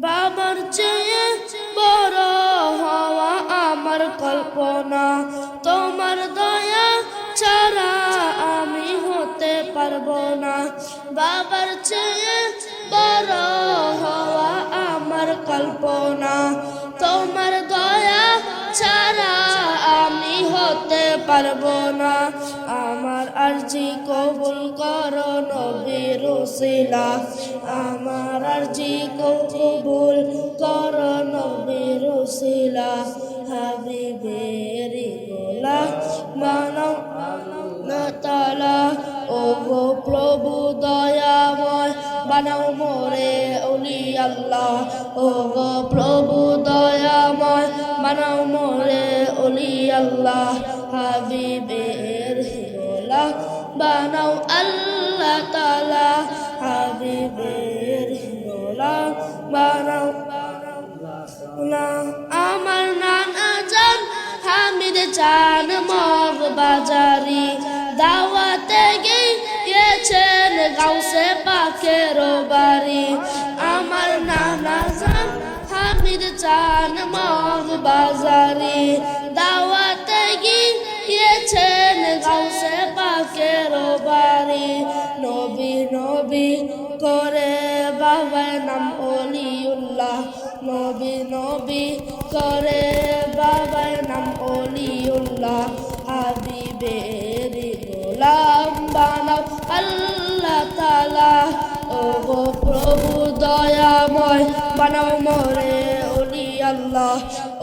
বাবার চেয়ে বড় হওয়া আমার কল্পনা, তোমার দয়া ছাড়া আমি হতে পারবো না। বাবার চেয়ে বড় হওয়া আমার কল্পনা, তোমার দয়া ছাড়া আমি হতে পারবো না। আমার আরজি কবুল করো নবীর উসিলা, আমার আরজি কবুল করো নবীর উসিলা। হাবিবের গোলা মানব না তালা, ও গো প্রভু দয়াময় বানাও মোরে ওলি আল্লাহ। ও গো প্রভু দয়াময় বানাও মোরে ওলি আল্লাহ। হাবিবের গোলা বানাও আল্লাহ তাআলা, হাবিবের গোলা বানাও। আমার নানা জান হামিদ চান মগ বাজারি, দাওয়াতে গিয়েছেন গাউসে পাকের বাড়ি। আমার নানা জান হামিদ চান মগ বাজারি, দাওয়াতে গিয়েছেন গাউসে পাকের বাড়ি। নবী নবী করে বাবার নাম ওলিউল্লাহ, নবী নবী করে বাবার নাম ওলিউল্লাহ। হাবিবের গোলাম বানাও আল্লাহ তাআলা, ও গো প্রভু দয়াময় বানাও মোরে ওলি আল্লাহ।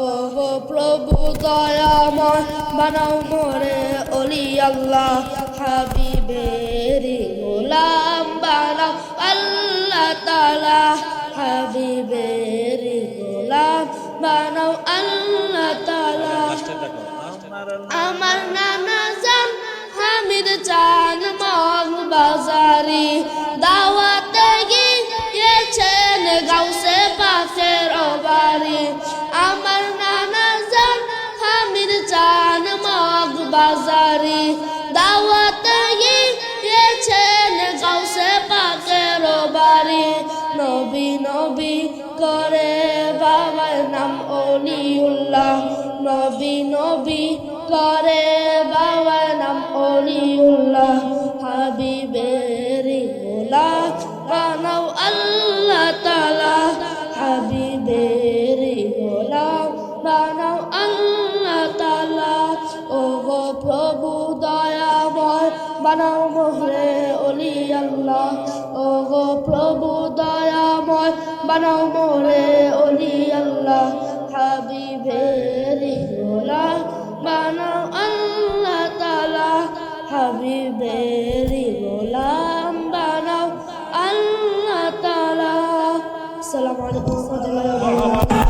ও গো প্রভু দয়াময় বানাও মোরে ওলি আল্লাহ। হাবিবের গোলাম বানাও আল্লাহ তাআলা, হাবিবের গোলাম বানাও আল্লাহ তাআলা। আমার নানা জান হামিদ চান মগ বাজারি, দাওয়াতে গিয়েছেন গাউসে পাকের বাড়ি। আমার নানা জান হামিদ চান মগ বাজারি, দাওয়াতে গিয়েছেন গাউসে পাকের বাড়ি। নবী নবী করে বাবার নাম ওলিউল্লাহ, নবী নবী করে বাবার নাম ওলিউল্লাহ। হাবিবের গোলাম বানাও আল্লাহ তাআলা, হাবিবের গোলাম বানাও আল্লাহ তাআলা। ও গো প্রভু দয়াময় বানাও মোরে ওলি আল্লাহ, ও গো প্রভু দয়াময় বানাও মোরে ওলি আল্লাহ। হাবিবের গোলাম বানাও আল্লাহ তাআলা, হাবিবের গোলাম বানাও আল্লাহ তাআলা। আসসালামু আলাইকুম ওয়া রাহমাতুল্লাহি ওয়া বারাকাতুহু।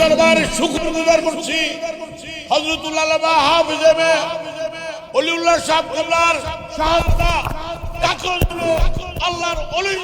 দরবারে শুকরগুজার করছি হযরতুল্লাহ আল্লামা হাফিজ ওলিউল্লাহ সাহেব কবলার শাহাদাত আল্লাহর ওলি